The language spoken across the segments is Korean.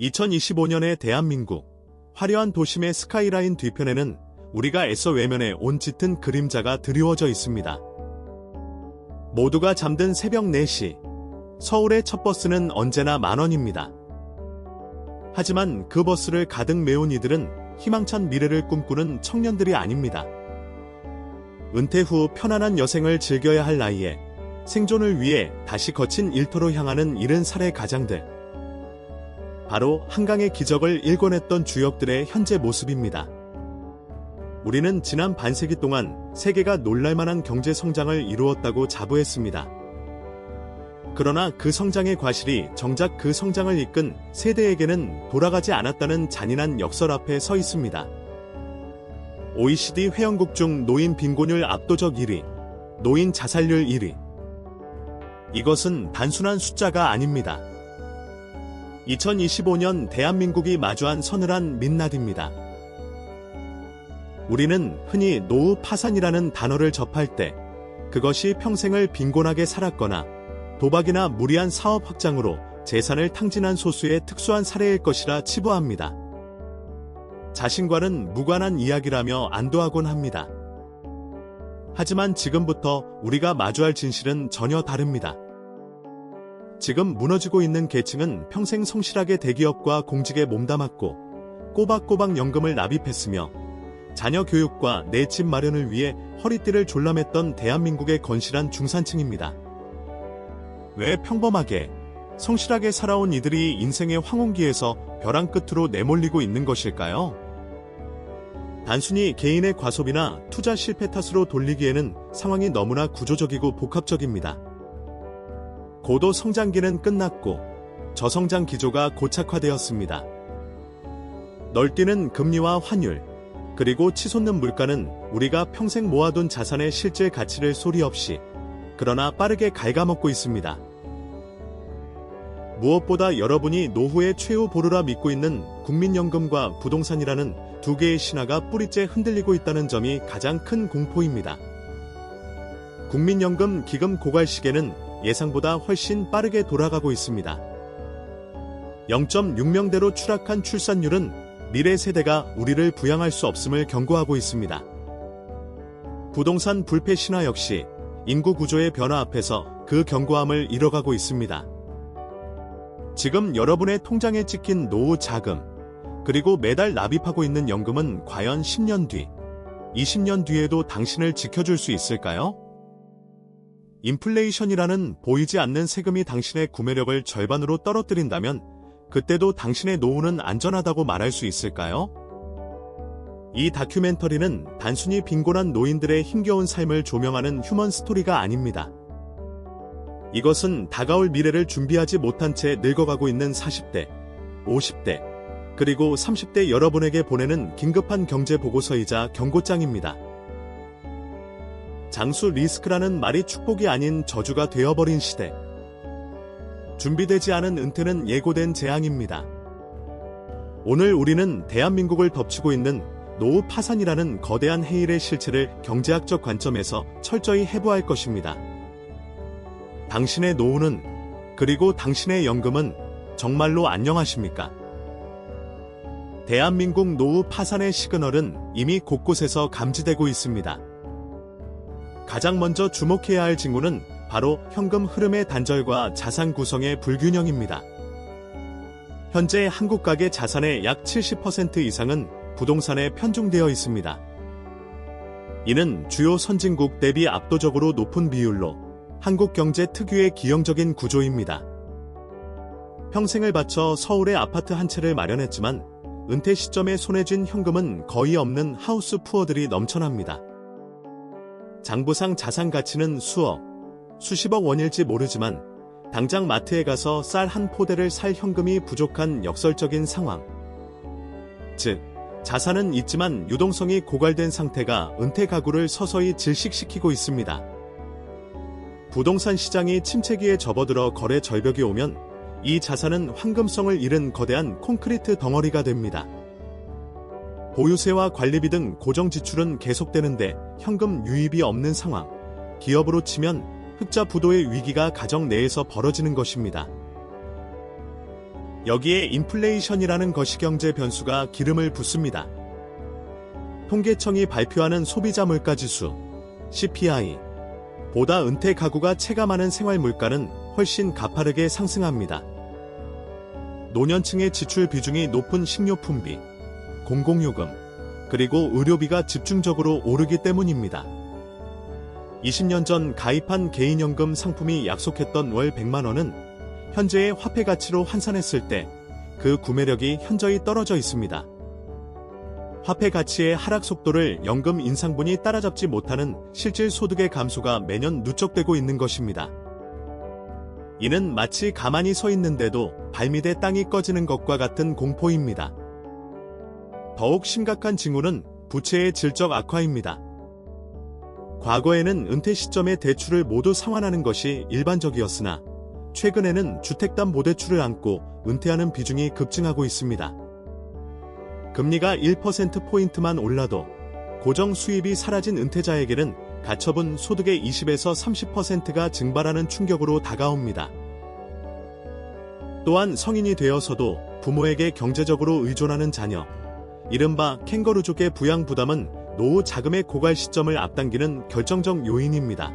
2025년의 대한민국, 화려한 도심의 스카이라인 뒤편에는 우리가 애써 외면해 온 짙은 그림자가 드리워져 있습니다. 모두가 잠든 새벽 4시, 서울의 첫 버스는 언제나 10,000원입니다. 하지만 그 버스를 가득 메운 이들은 희망찬 미래를 꿈꾸는 청년들이 아닙니다. 은퇴 후 편안한 여생을 즐겨야 할 나이에 생존을 위해 다시 거친 일터로 향하는 70살의 가장들. 바로 한강의 기적을 일궈냈던 주역들의 현재 모습입니다. 우리는 지난 반세기 동안 세계가 놀랄만한 경제 성장을 이루었다고 자부했습니다. 그러나 그 성장의 과실이 정작 그 성장을 이끈 세대에게는 돌아가지 않았다는 잔인한 역설 앞에 서 있습니다. OECD 회원국 중 노인 빈곤율 압도적 1위, 노인 자살률 1위. 이것은 단순한 숫자가 아닙니다. 2025년 대한민국이 마주한 서늘한 민낯입니다. 우리는 흔히 노후 파산이라는 단어를 접할 때 그것이 평생을 빈곤하게 살았거나 도박이나 무리한 사업 확장으로 재산을 탕진한 소수의 특수한 사례일 것이라 치부합니다. 자신과는 무관한 이야기라며 안도하곤 합니다. 하지만 지금부터 우리가 마주할 진실은 전혀 다릅니다. 지금 무너지고 있는 계층은 평생 성실하게 대기업과 공직에 몸담았고 꼬박꼬박 연금을 납입했으며 자녀 교육과 내 집 마련을 위해 허리띠를 졸라맸던 대한민국의 건실한 중산층입니다. 왜 평범하게, 성실하게 살아온 이들이 인생의 황혼기에서 벼랑 끝으로 내몰리고 있는 것일까요? 단순히 개인의 과소비나 투자 실패 탓으로 돌리기에는 상황이 너무나 구조적이고 복합적입니다. 고도 성장기는 끝났고 저성장 기조가 고착화되었습니다. 널뛰는 금리와 환율, 그리고 치솟는 물가는 우리가 평생 모아둔 자산의 실질 가치를 소리 없이 그러나 빠르게 갉아먹고 있습니다. 무엇보다 여러분이 노후의 최후 보루라 믿고 있는 국민연금과 부동산이라는 두 개의 신화가 뿌리째 흔들리고 있다는 점이 가장 큰 공포입니다. 국민연금 기금 고갈 시계는 예상보다 훨씬 빠르게 돌아가고 있습니다. 0.6명대로 추락한 출산율은 미래 세대가 우리를 부양할 수 없음을 경고하고 있습니다. 부동산 불패 신화 역시 인구 구조의 변화 앞에서 그 경고함을 잃어가고 있습니다. 지금 여러분의 통장에 찍힌 노후 자금, 그리고 매달 납입하고 있는 연금은 과연 10년 뒤, 20년 뒤에도 당신을 지켜줄 수 있을까요? 인플레이션이라는 보이지 않는 세금이 당신의 구매력을 절반으로 떨어뜨린다면 그때도 당신의 노후는 안전하다고 말할 수 있을까요? 이 다큐멘터리는 단순히 빈곤한 노인들의 힘겨운 삶을 조명하는 휴먼 스토리가 아닙니다. 이것은 다가올 미래를 준비하지 못한 채 늙어가고 있는 40대, 50대, 그리고 30대 여러분에게 보내는 긴급한 경제 보고서이자 경고장입니다. 장수 리스크라는 말이 축복이 아닌 저주가 되어버린 시대. 준비되지 않은 은퇴는 예고된 재앙입니다. 오늘 우리는 대한민국을 덮치고 있는 노후 파산이라는 거대한 해일의 실체를 경제학적 관점에서 철저히 해부할 것입니다. 당신의 노후는, 그리고 당신의 연금은 정말로 안녕하십니까? 대한민국 노후 파산의 시그널은 이미 곳곳에서 감지되고 있습니다. 가장 먼저 주목해야 할 징후는 바로 현금 흐름의 단절과 자산 구성의 불균형입니다. 현재 한국 가계 자산의 약 70% 이상은 부동산에 편중되어 있습니다. 이는 주요 선진국 대비 압도적으로 높은 비율로 한국 경제 특유의 기형적인 구조입니다. 평생을 바쳐 서울의 아파트 한 채를 마련했지만 은퇴 시점에 손에 쥔 현금은 거의 없는 하우스 푸어들이 넘쳐납니다. 장부상 자산 가치는 수억, 수십억 원일지 모르지만 당장 마트에 가서 쌀 한 포대를 살 현금이 부족한 역설적인 상황. 즉, 자산은 있지만 유동성이 고갈된 상태가 은퇴 가구를 서서히 질식시키고 있습니다. 부동산 시장이 침체기에 접어들어 거래 절벽이 오면 이 자산은 황금성을 잃은 거대한 콘크리트 덩어리가 됩니다. 보유세와 관리비 등 고정 지출은 계속되는데 현금 유입이 없는 상황. 기업으로 치면 흑자 부도의 위기가 가정 내에서 벌어지는 것입니다. 여기에 인플레이션이라는 거시경제 변수가 기름을 붓습니다. 통계청이 발표하는 소비자 물가지수 CPI 보다 은퇴 가구가 체감하는 생활 물가는 훨씬 가파르게 상승합니다. 노년층의 지출 비중이 높은 식료품비, 공공요금, 그리고 의료비가 집중적으로 오르기 때문입니다. 20년 전 가입한 개인연금 상품이 약속했던 월 100만 원은 현재의 화폐 가치로 환산했을 때 그 구매력이 현저히 떨어져 있습니다. 화폐 가치의 하락 속도를 연금 인상분이 따라잡지 못하는 실질 소득의 감소가 매년 누적되고 있는 것입니다. 이는 마치 가만히 서 있는데도 발밑에 땅이 꺼지는 것과 같은 공포입니다. 더욱 심각한 징후는 부채의 질적 악화입니다. 과거에는 은퇴 시점에 대출을 모두 상환하는 것이 일반적이었으나 최근에는 주택담보대출을 안고 은퇴하는 비중이 급증하고 있습니다. 금리가 1%포인트만 올라도 고정 수입이 사라진 은퇴자에게는 가처분 소득의 20에서 30%가 증발하는 충격으로 다가옵니다. 또한 성인이 되어서도 부모에게 경제적으로 의존하는 자녀, 이른바 캥거루족의 부양 부담은 노후 자금의 고갈 시점을 앞당기는 결정적 요인입니다.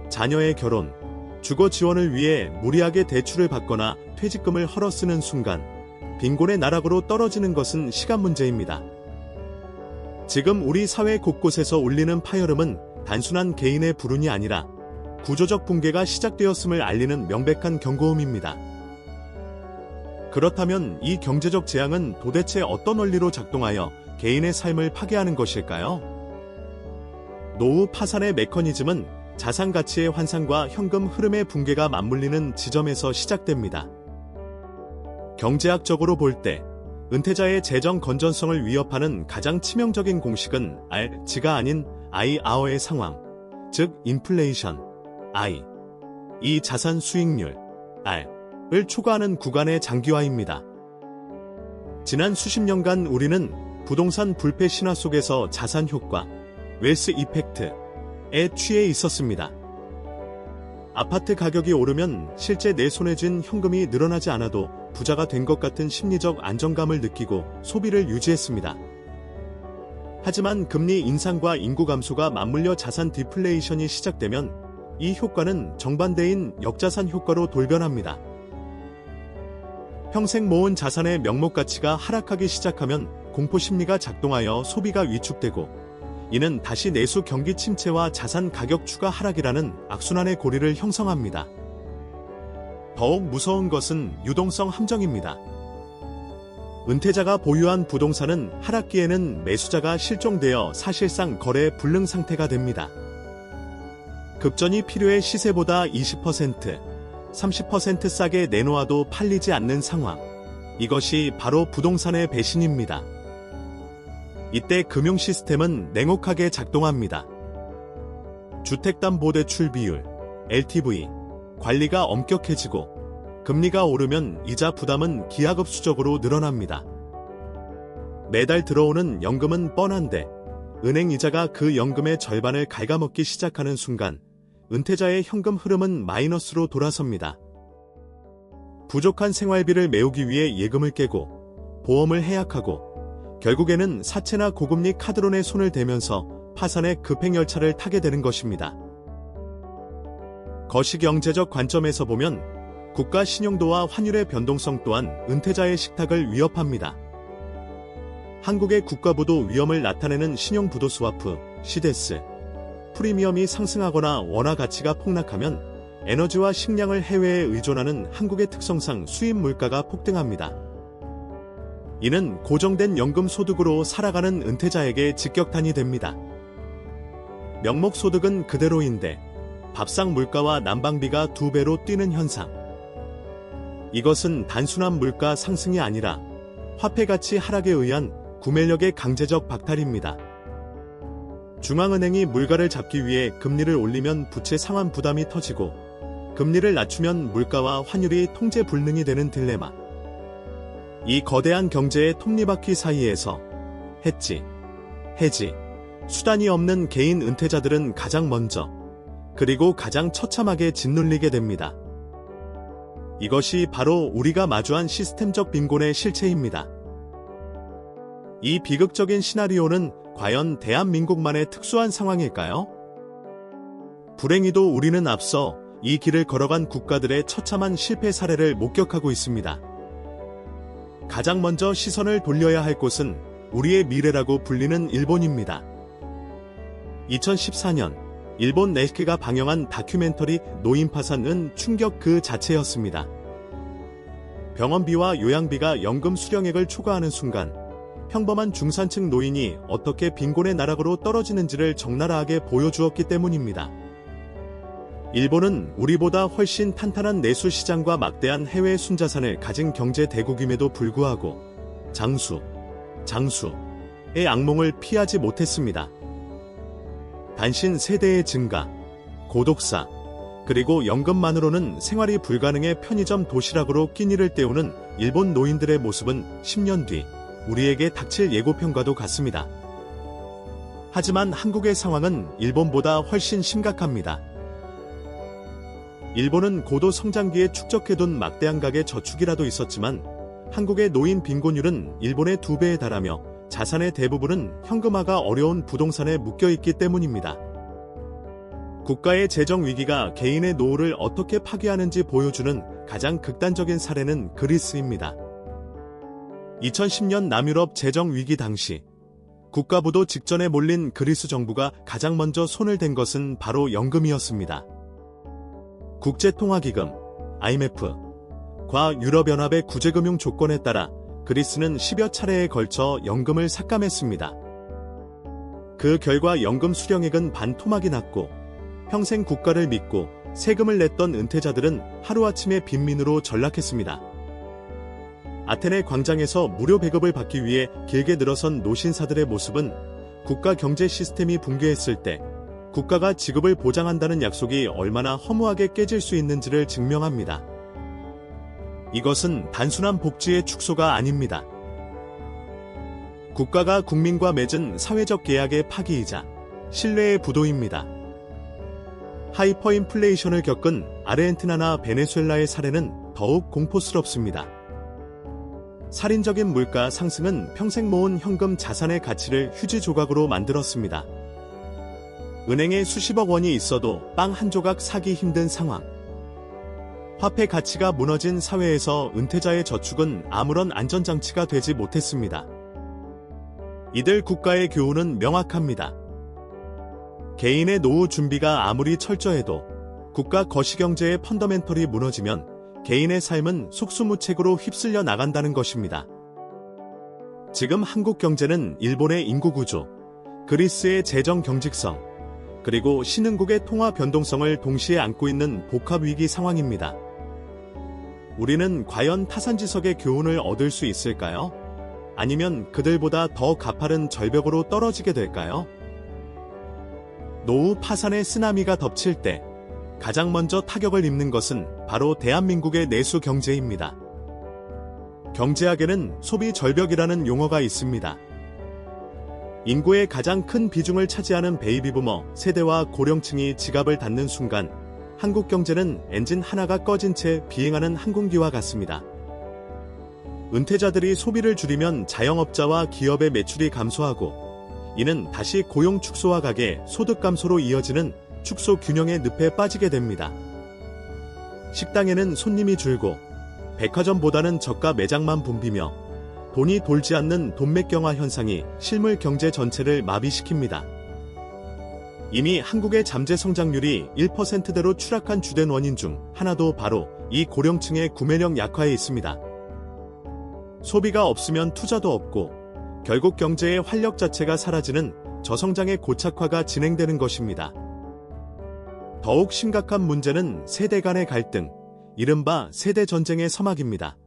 자녀의 결혼, 주거 지원을 위해 무리하게 대출을 받거나 퇴직금을 헐어 쓰는 순간 빈곤의 나락으로 떨어지는 것은 시간 문제입니다. 지금 우리 사회 곳곳에서 울리는 파열음은 단순한 개인의 불운이 아니라 구조적 붕괴가 시작되었음을 알리는 명백한 경고음입니다. 그렇다면 이 경제적 재앙은 도대체 어떤 원리로 작동하여 개인의 삶을 파괴하는 것일까요? 노후 파산의 메커니즘은 자산 가치의 환산과 현금 흐름의 붕괴가 맞물리는 지점에서 시작됩니다. 경제학적으로 볼 때 은퇴자의 재정 건전성을 위협하는 가장 치명적인 공식은 R가 아닌 IR의 상황, 즉 인플레이션, I, 이 자산 수익률, R을 초과하는 구간의 장기화입니다. 지난 수십 년간 우리는 부동산 불패 신화 속에서 자산 효과, 웰스 이펙트에 취해 있었습니다. 아파트 가격이 오르면 실제 내 손에 쥔 현금이 늘어나지 않아도 부자가 된 것 같은 심리적 안정감을 느끼고 소비를 유지했습니다. 하지만 금리 인상과 인구 감소가 맞물려 자산 디플레이션이 시작되면 이 효과는 정반대인 역자산 효과로 돌변합니다. 평생 모은 자산의 명목 가치가 하락하기 시작하면 공포심리가 작동하여 소비가 위축되고 이는 다시 내수 경기 침체와 자산 가격 추가 하락이라는 악순환의 고리를 형성합니다. 더욱 무서운 것은 유동성 함정입니다. 은퇴자가 보유한 부동산은 하락기에는 매수자가 실종되어 사실상 거래 불능 상태가 됩니다. 급전이 필요해 시세보다 20%, 30% 싸게 내놓아도 팔리지 않는 상황. 이것이 바로 부동산의 배신입니다. 이때 금융 시스템은 냉혹하게 작동합니다. 주택담보대출 비율, LTV, 관리가 엄격해지고 금리가 오르면 이자 부담은 기하급수적으로 늘어납니다. 매달 들어오는 연금은 뻔한데 은행 이자가 그 연금의 절반을 갉아먹기 시작하는 순간 은퇴자의 현금 흐름은 마이너스로 돌아섭니다. 부족한 생활비를 메우기 위해 예금을 깨고 보험을 해약하고 결국에는 사채나 고금리 카드론에 손을 대면서 파산의 급행열차를 타게 되는 것입니다. 거시경제적 관점에서 보면 국가 신용도와 환율의 변동성 또한 은퇴자의 식탁을 위협합니다. 한국의 국가부도 위험을 나타내는 신용부도스와프, 시데스, 프리미엄이 상승하거나 원화 가치가 폭락하면 에너지와 식량을 해외에 의존하는 한국의 특성상 수입 물가가 폭등합니다. 이는 고정된 연금 소득으로 살아가는 은퇴자에게 직격탄이 됩니다. 명목 소득은 그대로인데 밥상 물가와 난방비가 2배로 뛰는 현상. 이것은 단순한 물가 상승이 아니라 화폐 가치 하락에 의한 구매력의 강제적 박탈입니다. 중앙은행이 물가를 잡기 위해 금리를 올리면 부채 상환 부담이 터지고 금리를 낮추면 물가와 환율이 통제 불능이 되는 딜레마. 이 거대한 경제의 톱니바퀴 사이에서 해지, 수단이 없는 개인 은퇴자들은 가장 먼저 그리고 가장 처참하게 짓눌리게 됩니다. 이것이 바로 우리가 마주한 시스템적 빈곤의 실체입니다. 이 비극적인 시나리오는 과연 대한민국만의 특수한 상황일까요? 불행히도 우리는 앞서 이 길을 걸어간 국가들의 처참한 실패 사례를 목격하고 있습니다. 가장 먼저 시선을 돌려야 할 곳은 우리의 미래라고 불리는 일본입니다. 2014년 일본 네스케가 방영한 다큐멘터리 노인 파산은 충격 그 자체였습니다. 병원비와 요양비가 연금 수령액을 초과하는 순간 평범한 중산층 노인이 어떻게 빈곤의 나락으로 떨어지는지를 적나라하게 보여주었기 때문입니다. 일본은 우리보다 훨씬 탄탄한 내수 시장과 막대한 해외 순자산을 가진 경제 대국임에도 불구하고 장수의 악몽을 피하지 못했습니다. 단신 세대의 증가, 고독사, 그리고 연금만으로는 생활이 불가능해 편의점 도시락으로 끼니를 때우는 일본 노인들의 모습은 10년 뒤 우리에게 닥칠 예고편과도 같습니다. 하지만 한국의 상황은 일본보다 훨씬 심각합니다. 일본은 고도 성장기에 축적해둔 막대한 가계 저축이라도 있었지만 한국의 노인 빈곤율은 일본의 2배에 달하며 자산의 대부분은 현금화가 어려운 부동산에 묶여있기 때문입니다. 국가의 재정 위기가 개인의 노후를 어떻게 파괴하는지 보여주는 가장 극단적인 사례는 그리스입니다. 2010년 남유럽 재정 위기 당시 국가부도 직전에 몰린 그리스 정부가 가장 먼저 손을 댄 것은 바로 연금이었습니다. 국제통화기금, IMF과 유럽연합의 구제금융 조건에 따라 그리스는 10여 차례에 걸쳐 연금을 삭감했습니다. 그 결과 연금 수령액은 반토막이 났고 평생 국가를 믿고 세금을 냈던 은퇴자들은 하루아침에 빈민으로 전락했습니다. 아테네 광장에서 무료 배급을 받기 위해 길게 늘어선 노신사들의 모습은 국가 경제 시스템이 붕괴했을 때 국가가 지급을 보장한다는 약속이 얼마나 허무하게 깨질 수 있는지를 증명합니다. 이것은 단순한 복지의 축소가 아닙니다. 국가가 국민과 맺은 사회적 계약의 파기이자 신뢰의 부도입니다. 하이퍼인플레이션을 겪은 아르헨티나나 베네수엘라의 사례는 더욱 공포스럽습니다. 살인적인 물가 상승은 평생 모은 현금 자산의 가치를 휴지 조각으로 만들었습니다. 은행에 수십억 원이 있어도 빵 한 조각 사기 힘든 상황. 화폐 가치가 무너진 사회에서 은퇴자의 저축은 아무런 안전장치가 되지 못했습니다. 이들 국가의 교훈은 명확합니다. 개인의 노후 준비가 아무리 철저해도 국가 거시경제의 펀더멘털이 무너지면 개인의 삶은 속수무책으로 휩쓸려 나간다는 것입니다. 지금 한국 경제는 일본의 인구구조, 그리스의 재정 경직성, 그리고 신흥국의 통화 변동성을 동시에 안고 있는 복합위기 상황입니다. 우리는 과연 타산지석의 교훈을 얻을 수 있을까요? 아니면 그들보다 더 가파른 절벽으로 떨어지게 될까요? 노후 파산의 쓰나미가 덮칠 때 가장 먼저 타격을 입는 것은 바로 대한민국의 내수 경제입니다. 경제학에는 소비 절벽이라는 용어가 있습니다. 인구의 가장 큰 비중을 차지하는 베이비부머 세대와 고령층이 지갑을 닫는 순간 한국 경제는 엔진 하나가 꺼진 채 비행하는 항공기와 같습니다. 은퇴자들이 소비를 줄이면 자영업자와 기업의 매출이 감소하고 이는 다시 고용 축소와 가계 소득 감소로 이어지는 축소 균형의 늪에 빠지게 됩니다. 식당에는 손님이 줄고 백화점보다는 저가 매장만 붐비며 돈이 돌지 않는 돈맥경화 현상이 실물 경제 전체를 마비시킵니다. 이미 한국의 잠재 성장률이 1%대로 추락한 주된 원인 중 하나도 바로 이 고령층의 구매력 약화에 있습니다. 소비가 없으면 투자도 없고 결국 경제의 활력 자체가 사라지는 저성장의 고착화가 진행되는 것입니다. 더욱 심각한 문제는 세대 간의 갈등, 이른바 세대 전쟁의 서막입니다.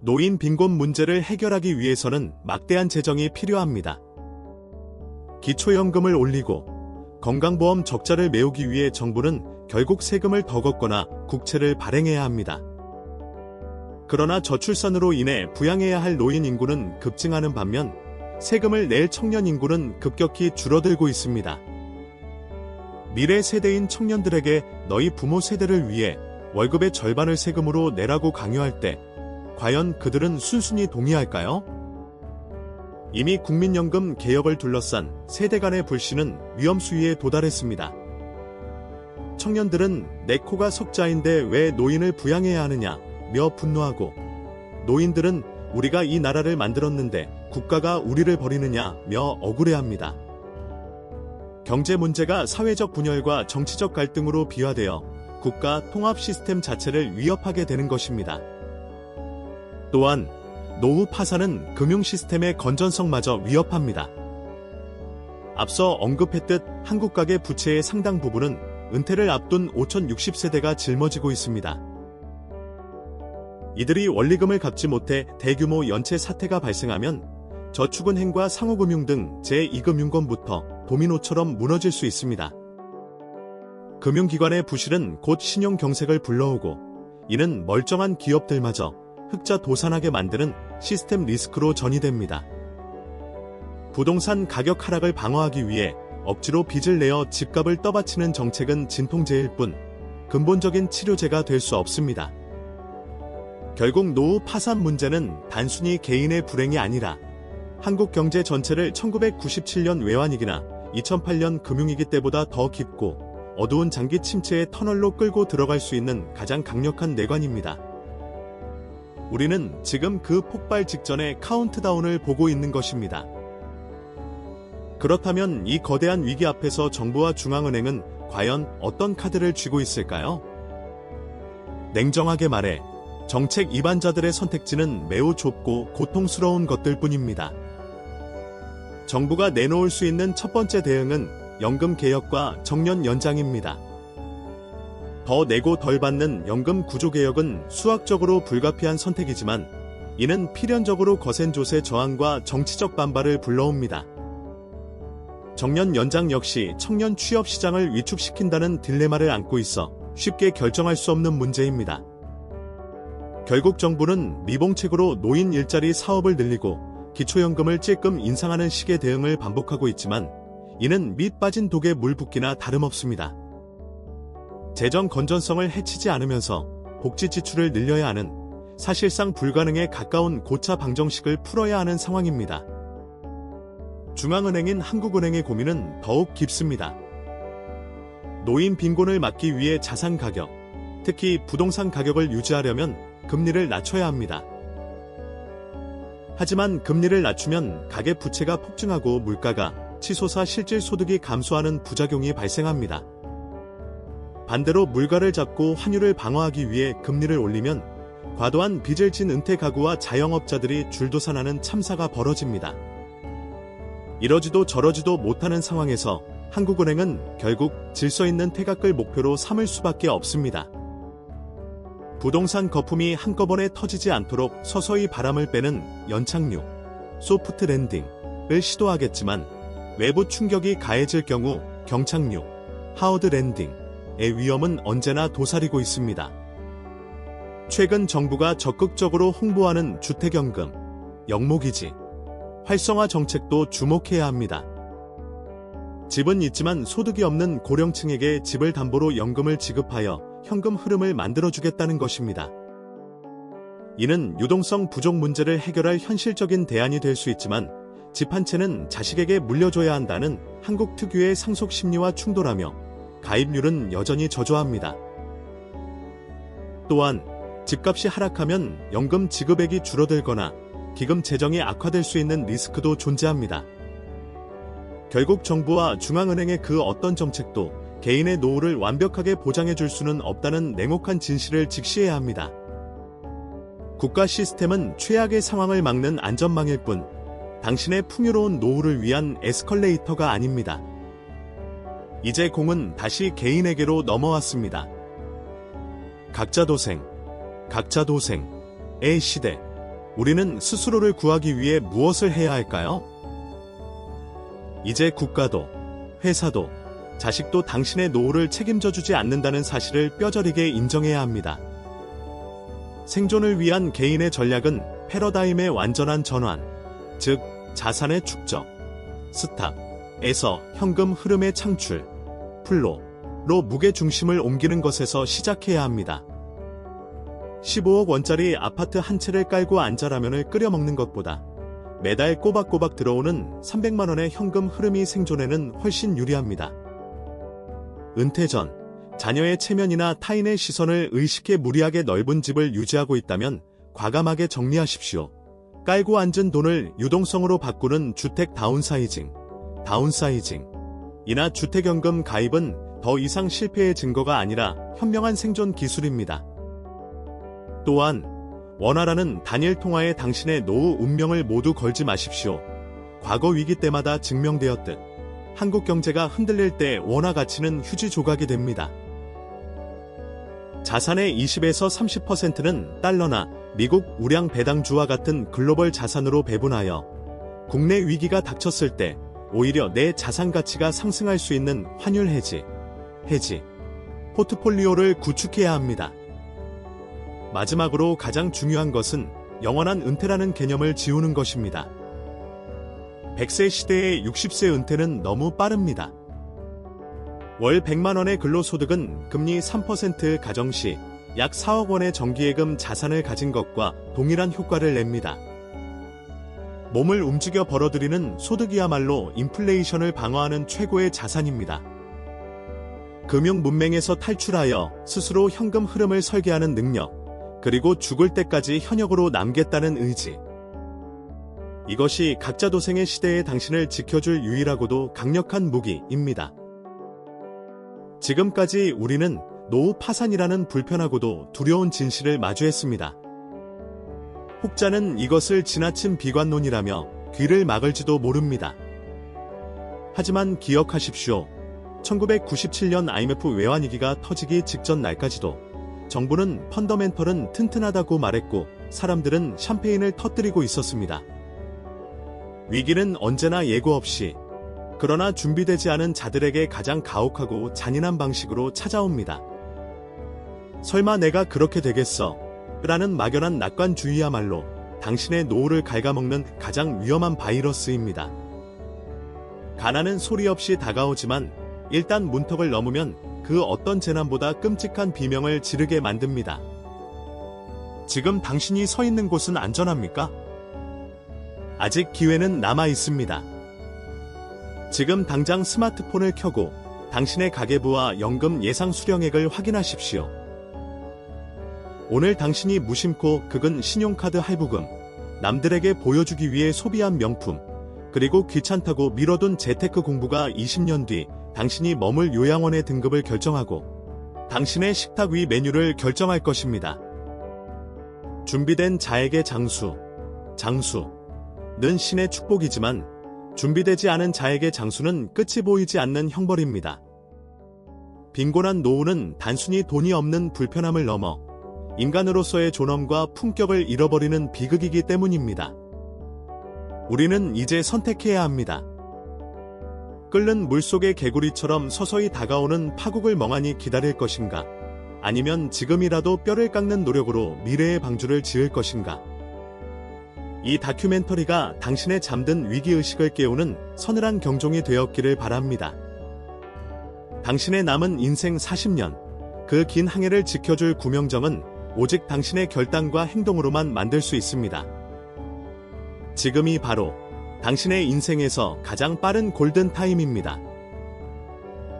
노인 빈곤 문제를 해결하기 위해서는 막대한 재정이 필요합니다. 기초연금을 올리고 건강보험 적자를 메우기 위해 정부는 결국 세금을 더 걷거나 국채를 발행해야 합니다. 그러나 저출산으로 인해 부양해야 할 노인 인구는 급증하는 반면 세금을 낼 청년 인구는 급격히 줄어들고 있습니다. 미래 세대인 청년들에게 너희 부모 세대를 위해 월급의 절반을 세금으로 내라고 강요할 때 과연 그들은 순순히 동의할까요? 이미 국민연금 개혁을 둘러싼 세대 간의 불신은 위험 수위에 도달했습니다. 청년들은 내 코가 석자인데 왜 노인을 부양해야 하느냐며 분노하고, 노인들은 우리가 이 나라를 만들었는데 국가가 우리를 버리느냐며 억울해합니다. 경제 문제가 사회적 분열과 정치적 갈등으로 비화되어 국가 통합 시스템 자체를 위협하게 되는 것입니다. 또한 노후 파산은 금융 시스템의 건전성마저 위협합니다. 앞서 언급했듯 한국 가계 부채의 상당 부분은 은퇴를 앞둔 5060세대가 짊어지고 있습니다. 이들이 원리금을 갚지 못해 대규모 연체 사태가 발생하면 저축은행과 상호금융 등 제2금융권부터 도미노처럼 무너질 수 있습니다. 금융기관의 부실은 곧 신용경색을 불러오고, 이는 멀쩡한 기업들마저 흑자 도산하게 만드는 시스템 리스크로 전이됩니다. 부동산 가격 하락을 방어하기 위해 억지로 빚을 내어 집값을 떠받치는 정책은 진통제일 뿐 근본적인 치료제가 될 수 없습니다. 결국 노후 파산 문제는 단순히 개인의 불행이 아니라 한국 경제 전체를 1997년 외환위기나 2008년 금융위기 때보다 더 깊고 어두운 장기 침체의 터널로 끌고 들어갈 수 있는 가장 강력한 뇌관입니다. 우리는 지금 그 폭발 직전의 카운트다운을 보고 있는 것입니다. 그렇다면 이 거대한 위기 앞에서 정부와 중앙은행은 과연 어떤 카드를 쥐고 있을까요? 냉정하게 말해 정책 이반자들의 선택지는 매우 좁고 고통스러운 것들 뿐입니다. 정부가 내놓을 수 있는 첫 번째 대응은 연금 개혁과 정년 연장입니다. 더 내고 덜 받는 연금 구조 개혁은 수학적으로 불가피한 선택이지만 이는 필연적으로 거센 조세 저항과 정치적 반발을 불러옵니다. 정년 연장 역시 청년 취업 시장을 위축시킨다는 딜레마를 안고 있어 쉽게 결정할 수 없는 문제입니다. 결국 정부는 미봉책으로 노인 일자리 사업을 늘리고 기초연금을 찔끔 인상하는 식의 대응을 반복하고 있지만 이는 밑 빠진 독에 물 붓기나 다름없습니다. 재정 건전성을 해치지 않으면서 복지 지출을 늘려야 하는, 사실상 불가능에 가까운 고차 방정식을 풀어야 하는 상황입니다. 중앙은행인 한국은행의 고민은 더욱 깊습니다. 노인 빈곤을 막기 위해 자산 가격, 특히 부동산 가격을 유지하려면 금리를 낮춰야 합니다. 하지만 금리를 낮추면 가계 부채가 폭증하고 물가가 치솟아 실질 소득이 감소하는 부작용이 발생합니다. 반대로 물가를 잡고 환율을 방어하기 위해 금리를 올리면 과도한 빚을 진 은퇴 가구와 자영업자들이 줄도산하는 참사가 벌어집니다. 이러지도 저러지도 못하는 상황에서 한국은행은 결국 질서 있는 퇴각을 목표로 삼을 수밖에 없습니다. 부동산 거품이 한꺼번에 터지지 않도록 서서히 바람을 빼는 연착륙, 소프트 랜딩을 시도하겠지만 외부 충격이 가해질 경우 경착륙, 하드 랜딩의 위험은 언제나 도사리고 있습니다. 최근 정부가 적극적으로 홍보하는 주택연금, 영모기지, 활성화 정책도 주목해야 합니다. 집은 있지만 소득이 없는 고령층에게 집을 담보로 연금을 지급하여 현금 흐름을 만들어주겠다는 것입니다. 이는 유동성 부족 문제를 해결할 현실적인 대안이 될 수 있지만 집 한 채는 자식에게 물려줘야 한다는 한국 특유의 상속 심리와 충돌하며 가입률은 여전히 저조합니다. 또한 집값이 하락하면 연금 지급액이 줄어들거나 기금 재정이 악화될 수 있는 리스크도 존재합니다. 결국 정부와 중앙은행의 그 어떤 정책도 개인의 노후를 완벽하게 보장해 줄 수는 없다는 냉혹한 진실을 직시해야 합니다. 국가 시스템은 최악의 상황을 막는 안전망일 뿐 당신의 풍요로운 노후를 위한 에스컬레이터가 아닙니다. 이제 공은 다시 개인에게로 넘어왔습니다. 각자 도생, 각자 도생의 시대. 우리는 스스로를 구하기 위해 무엇을 해야 할까요? 이제 국가도, 회사도, 자식도 당신의 노후를 책임져 주지 않는다는 사실을 뼈저리게 인정해야 합니다. 생존을 위한 개인의 전략은 패러다임의 완전한 전환, 즉 자산의 축적, 스탑에서 현금 흐름의 창출, 플로로 무게 중심을 옮기는 것에서 시작해야 합니다. 15억 원짜리 아파트 한 채를 깔고 앉아라면을 끓여 먹는 것보다 매달 꼬박꼬박 들어오는 300만 원의 현금 흐름이 생존에는 훨씬 유리합니다. 은퇴 전 자녀의 체면이나 타인의 시선을 의식해 무리하게 넓은 집을 유지하고 있다면 과감하게 정리하십시오. 깔고 앉은 돈을 유동성으로 바꾸는 주택 다운사이징, 이나 주택연금 가입은 더 이상 실패의 증거가 아니라 현명한 생존 기술입니다. 또한 원화라는 단일 통화에 당신의 노후 운명을 모두 걸지 마십시오. 과거 위기 때마다 증명되었듯 한국 경제가 흔들릴 때 원화 가치는 휴지 조각이 됩니다. 자산의 20에서 30%는 달러나 미국 우량 배당주와 같은 글로벌 자산으로 배분하여 국내 위기가 닥쳤을 때 오히려 내 자산 가치가 상승할 수 있는 환율 해지 포트폴리오를 구축해야 합니다. 마지막으로 가장 중요한 것은 영원한 은퇴라는 개념을 지우는 것입니다. 100세 시대의 60세 은퇴는 너무 빠릅니다. 월 100만 원의 근로소득은 금리 3% 가정 시 약 4억 원의 정기예금 자산을 가진 것과 동일한 효과를 냅니다. 몸을 움직여 벌어들이는 소득이야말로 인플레이션을 방어하는 최고의 자산입니다. 금융 문맹에서 탈출하여 스스로 현금 흐름을 설계하는 능력, 그리고 죽을 때까지 현역으로 남겠다는 의지. 이것이 각자 도생의 시대에 당신을 지켜줄 유일하고도 강력한 무기입니다. 지금까지 우리는 노후 파산이라는 불편하고도 두려운 진실을 마주했습니다. 혹자는 이것을 지나친 비관론이라며 귀를 막을지도 모릅니다. 하지만 기억하십시오. 1997년 IMF 외환위기가 터지기 직전 날까지도 정부는 펀더멘털은 튼튼하다고 말했고 사람들은 샴페인을 터뜨리고 있었습니다. 위기는 언제나 예고 없이, 그러나 준비되지 않은 자들에게 가장 가혹하고 잔인한 방식으로 찾아옵니다. 설마 내가 그렇게 되겠어? 라는 막연한 낙관주의야말로 당신의 노후를 갉아먹는 가장 위험한 바이러스입니다. 가난은 소리 없이 다가오지만 일단 문턱을 넘으면 그 어떤 재난보다 끔찍한 비명을 지르게 만듭니다. 지금 당신이 서 있는 곳은 안전합니까? 아직 기회는 남아 있습니다. 지금 당장 스마트폰을 켜고 당신의 가계부와 연금 예상 수령액을 확인하십시오. 오늘 당신이 무심코 긁은 신용카드 할부금, 남들에게 보여주기 위해 소비한 명품, 그리고 귀찮다고 미뤄둔 재테크 공부가 20년 뒤 당신이 머물 요양원의 등급을 결정하고 당신의 식탁 위 메뉴를 결정할 것입니다. 준비된 자에게 장수는 신의 축복이지만 준비되지 않은 자에게 장수는 끝이 보이지 않는 형벌입니다. 빈곤한 노후는 단순히 돈이 없는 불편함을 넘어 인간으로서의 존엄과 품격을 잃어버리는 비극이기 때문입니다. 우리는 이제 선택해야 합니다. 끓는 물속의 개구리처럼 서서히 다가오는 파국을 멍하니 기다릴 것인가? 아니면 지금이라도 뼈를 깎는 노력으로 미래의 방주를 지을 것인가? 이 다큐멘터리가 당신의 잠든 위기의식을 깨우는 서늘한 경종이 되었기를 바랍니다. 당신의 남은 인생 40년, 그 긴 항해를 지켜줄 구명정은 오직 당신의 결단과 행동으로만 만들 수 있습니다. 지금이 바로 당신의 인생에서 가장 빠른 골든타임입니다.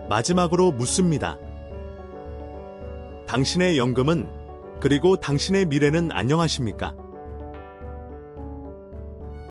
마지막으로 묻습니다. 당신의 연금은, 그리고 당신의 미래는 안녕하십니까?